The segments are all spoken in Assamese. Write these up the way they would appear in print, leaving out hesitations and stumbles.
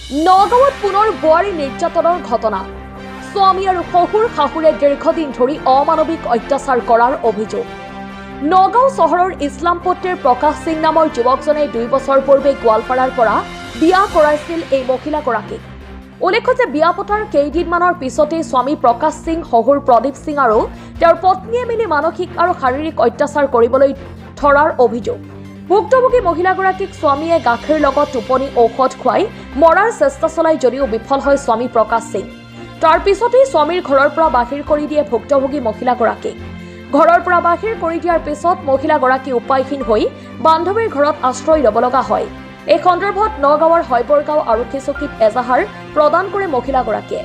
নগাঁৱত পুনৰ বোৱাৰী নিৰ্যাতনৰ ঘটনা। স্বামী আৰু শহুৰ শাহুৰে দীৰ্ঘদিন ধৰি অমানৱিক অত্যাচাৰ কৰাৰ অভিযোগ। নগাঁও চহৰৰ ইছলামপট্টিৰ প্ৰকাশ সিং নামৰ যুৱকজনে 2 বছৰ পূৰ্বে গোৱালপাৰাৰ পৰা বিয়া কৰাইছিল এই মহিলাগৰাকীক। উল্লেখ্য যে বিয়া পতাৰ কেইদিনমানৰ পিছতেই স্বামী প্ৰকাশ সিং, শহুৰ প্ৰদীপ সিং আৰু তেওঁৰ পত্নীয়ে মিলি মানসিক আৰু শাৰীৰিক অত্যাচাৰ কৰিবলৈ ধৰাৰ অভিযোগ। ভুক্তভোগী মহিলাগৰাকীক স্বামীয়ে গাখীৰ লগত টোপনি ঔষধ খুৱাই মৰাৰ চেষ্টা চলাই যদিও বিফল হয় স্বামী প্ৰকাশ সিং। তাৰ পিছতেই স্বামীৰ ঘৰৰ পৰা বাহিৰ কৰি দিয়ে ভুক্তভোগী মহিলাগৰাকীক। ঘৰৰ পৰা বাহিৰ কৰি দিয়াৰ পিছত মহিলাগৰাকী উপায়হীন হৈ বান্ধৱীৰ ঘৰত আশ্ৰয় ল'ব লগা হয়। এই সন্দৰ্ভত নগাঁৱৰ হৈবৰগাঁও আৰক্ষী চকীত এজাহাৰ প্ৰদান কৰে মহিলাগৰাকীয়ে।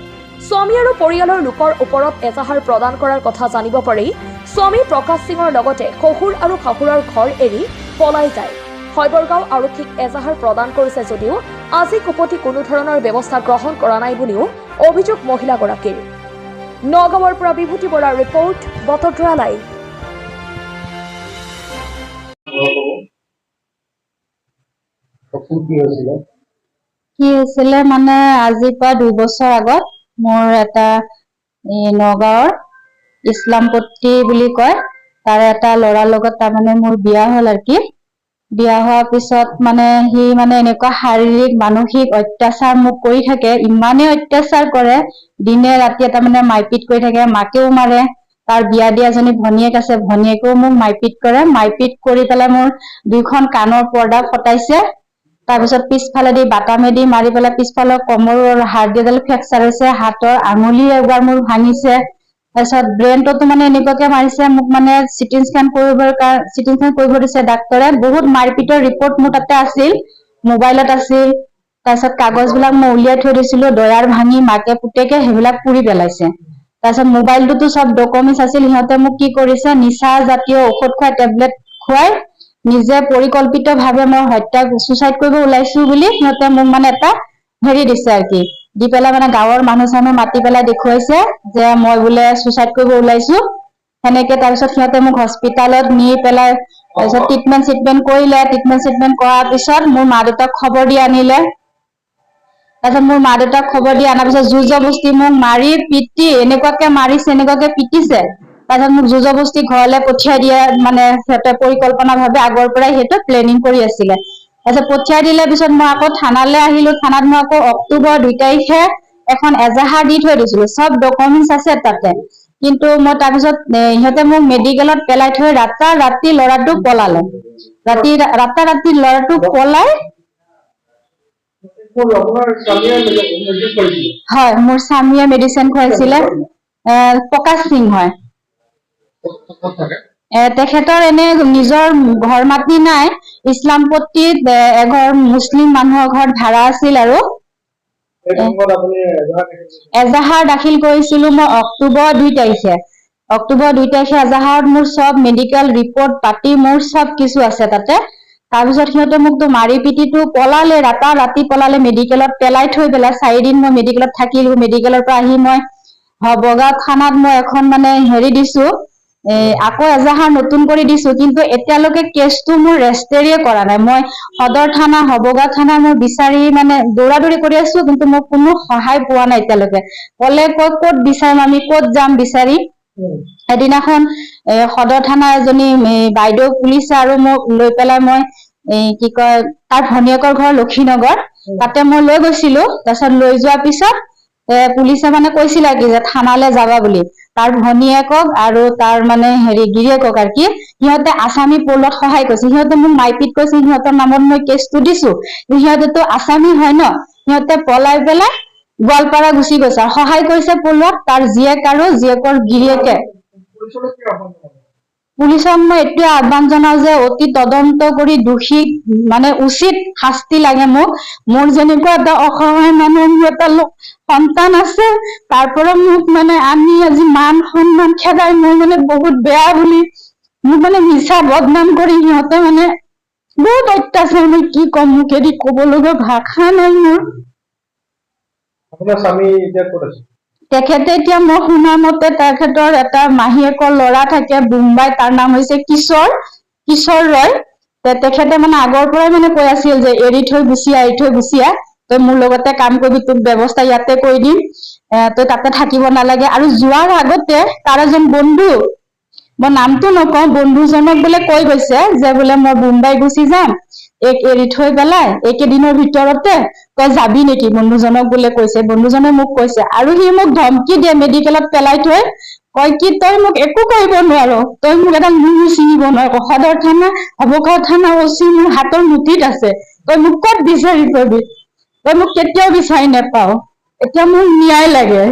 স্বামী আৰু পৰিয়ালৰ লোকৰ ওপৰত এজাহাৰ প্ৰদান কৰাৰ কথা জানিব পাৰি স্বামী প্ৰকাশ সিঙৰ লগতে শহুৰ আৰু শাহুৰৰ ঘৰ এৰি পলাই যায়। হৈবৰগাঁও আৰক্ষীক এজাহাৰ প্ৰদান কৰিছে যদিও আজি কুপতি কোনো ধৰণৰ ব্যৱস্থা গ্ৰহণ কৰা নাই বুলিও অভিযোগ মহিলাগৰাকীৰ। নগাঁৱৰ পৰা বিভূতি বৰাৰ ৰিপৰ্ট, বতদ্ৰা লাইভ। কি হৈছিলে মানে আজিৰ পৰা 2 বছৰ আগত মোৰ এটা নগাঁৱৰ ইছলামপট্টি বুলি কয় তাৰে এটা ল'ৰাৰ লগত তাৰমানে মোৰ বিয়া হ'ল আৰু কি। বিয়া হোৱাৰ পিছত মানে সি মানে এনেকুৱা শাৰীৰিক মানসিক অত্যাচাৰ মোক কৰি থাকে, ইমানেই অত্যাচাৰ কৰে, দিনে ৰাতিয়ে তাৰমানে মাৰপিট কৰি থাকে, মাকেও মাৰে। তাৰ বিয়া দিয়া এজনী ভনীয়েক আছে, ভনীয়েকেও মোক মাৰপিট কৰে। মাৰপিট কৰি পেলাই মোৰ 2খন কাণৰ পৰ্দা ফটাইছে। তাৰপিছত পিছফালেদি বাটামেদি মাৰি পেলাই পিছফালৰ কমৰৰ হাড়দিডাল ফ্ৰেকচাৰ হৈছে, হাতৰ আঙুলি এবাৰ মোৰ ভাঙিছে। তাৰপিছত ব্ৰেইনতো মানে এনেকুৱাকে মাৰিছে মোক, মানে চিটি স্কেন কৰিব দিছে ডাক্তৰে। বহুত মাৰপিটৰ ৰিপৰ্ট মোৰ তাতে আছিল, মোবাইলত আছিল। তাৰপিছত কাগজবিলাক মই উলিয়াই থৈ দিছিলো, দয়াৰ ভাঙি মাকে পুতেকে সেইবিলাক পুৰি পেলাইছে। তাৰপিছত মোবাইলটোতো চব ডকুমেণ্টছ আছিল। সিহঁতে মোক কি কৰিছে, নিচা জাতীয় ঔষধ খুৱাই, টেবলেট খুৱাই নিজে পৰিকল্পিতভাৱে মই চুচাইড কৰিব ওলাইছো বুলি সিহঁতে মোক মানে এটা দিছে আৰু কি, দি পেলাই মানে গাঁৱৰ মানুহ চানুহ মাতি পেলাই দেখুৱাইছে যে মই বোলে চুচাইড কৰিব ওলাইছো সেনেকে। তাৰপিছত সিহঁতে মোক হস্পিতালত নি পেলাই তাৰপিছত ট্ৰিটমেণ্ট কৰিলে। ট্ৰিটমেণ্ট কৰাৰ পিছত মোৰ মা দেউতাক খবৰ দি আনিলে। তাৰপিছত মোৰ মা দেউতাক খবৰ দি অনাৰ পিছত জোৰ জবস্তি মোক মাৰি পিটি এনেকুৱাকে মাৰিছে, এনেকুৱাকে পিটিছে। তাৰপিছত মোক জোৰ জবস্তি ঘৰলৈ পঠিয়াই দিয়ে, মানে সিহঁতে পৰিকল্পনা ভাৱে আগৰ পৰাই সেইটো প্লেনিং কৰি আছিলে। তাৰপিছত পঠিয়াই দিলে পিছত মই আকৌ থানালৈ আহিলো। থানাত মই আকৌ অক্টোবৰ 2 তাৰিখে এখন এজাহাৰ দি থৈ দিছিলো, চব ডকুমেণ্টছ আছে তাতে। কিন্তু মই তাৰপিছত সিহঁতে মোক মেডিকেলত পেলাই থৈ ৰাতি ল'ৰাটো পলালে। ৰাতি ল'ৰাটো পলাই, হয় মোৰ স্বামীয়ে মেডিচিন খুৱাইছিলে। প্ৰকাশ সিং হয়। তেখেতৰ এনে নিজৰ ঘৰ মাটি নাই, ইছলামপট্টিত এঘৰ মুছলিম মানুহৰ ঘৰত ভাড়া আছিল। আৰু এজাহাৰ দাখিল কৰিছিলো মই অক্টোবৰ 2 তাৰিখে। এজাহাৰত মোৰ চব মেডিকেল ৰিপৰ্ট পাতি মোৰ চব কিছু আছে তাতে। তাৰপিছত সিহঁতে মোকতো মাৰি পিটিটো পলালে, ৰাতি পলালে, মেডিকেলত পেলাই থৈ পেলাই 4 দিন মই মেডিকেলত থাকিলো। মেডিকেলৰ পৰা আহি মই বগাঁও থানাত মই এখন মানে দিছো, আকৌ এজাহাৰ নতুন কৰি দিছো। কিন্তু এতিয়ালৈকে কেছটো মোৰ ৰেজিষ্টাৰে কৰা নাই। মই সদৰ থানা, বগাঁও থানা মই বিচাৰি মানে দৌৰা-দৌৰি কৰি আছো, কিন্তু মই কোনো সহায় পোৱা নাই এতিয়ালৈকে। ক'লে ক'ত বিচাৰিম, আমি ক'ত যাম বিচাৰি। এদিনাখন সদৰ থানা এজনী বাইদেউ পুলিচে আৰু মোক লৈ পেলাই মই কি কয় তাৰ ভনীয়েকৰ ঘৰ লক্ষীনগৰ, তাতে মই লৈ গৈছিলো। তাৰপিছত লৈ যোৱাৰ পিছত পুলিচে মানে কৈছিলে কি যে থানালৈ যাবা বুলি। তাৰ ভনীয়েকক আৰু তাৰ মানে গিৰিয়েকক আৰু কি, সিহঁতে আছামী পলত সহায় কৰিছে। সিহঁতে মোক মাৰপিট কৰিছে, সিহঁতৰ নামত মই কেছটো দিছো। সিহঁতেতো আছামী হয় ন, সিহঁতে পলাই পেলাই গোৱালপাৰা গুচি গৈছে। আৰু সহায় কৰিছে পলোৱাত তাৰ জীয়েক আৰু জীয়েকৰ গিৰিয়েকে। পুলিচক মই এইটোৱে আহ্বান জনাও যে অতি তদন্ত কৰি দোষীক মানে উচিত শাস্তি লাগে। মোৰ যেনেকুৱা এটা অসহায় মানুহ, মোৰ এটা সন্তান আছে, তাৰ পৰা মোক মানে আনি আজি মান সন্মান খেদাই মই মানে বহুত বেয়া বুলি মোক মানে মিছা বদনাম কৰি সিহঁতে মানে বহুত অত্যাচাৰ। মই কি কম, মুখেদি ক'ব লগা ভাষা নাই মোৰ। তেখেতে এতিয়া মই শুনা মতে তেখেতৰ এটা মাহীয়েকৰ ল'ৰা থাকে মুম্বাই, তাৰ নাম হৈছে কিশোৰ ৰয়। তেখেতে মানে আগৰ পৰাই মানে কৈ আছিল যে এৰি থৈ গুচি আহ। তই মোৰ লগতে কাম কৰিবি, তোক ব্যৱস্থা ইয়াতে কৰি দিম, তই তাতে থাকিব নালাগে। আৰু যোৱাৰ আগতে তাৰ এজন বন্ধু, মই নামটো নকওঁ, বন্ধুজনক বোলে কৈ গৈছে যে বোলে মই মুম্বাই গুচি যাম, এইক এৰি থৈ পেলাই এইকেইদিনৰ ভিতৰতে তই যাবি নেকি, বন্ধুজনক বোলে কৈছে। বন্ধুজনে মোক কৈছে, আৰু সি মোক ধমকি দিয়ে মেডিকেলত পেলাই থৈ, কয় কি তই মোক একো কৰিব নোৱাৰ, তই মোক এটা মূৰ ছিঙিব নোৱাৰ, সদৰ থানা অৱকাশ থানা ওচি মোৰ হাতৰ মুঠিত আছে, তই মোক ক'ত বিচাৰি পাবি, তই মোক কেতিয়াও বিচাৰি নেপাও, এতিয়া মোক ন্যায় লাগে।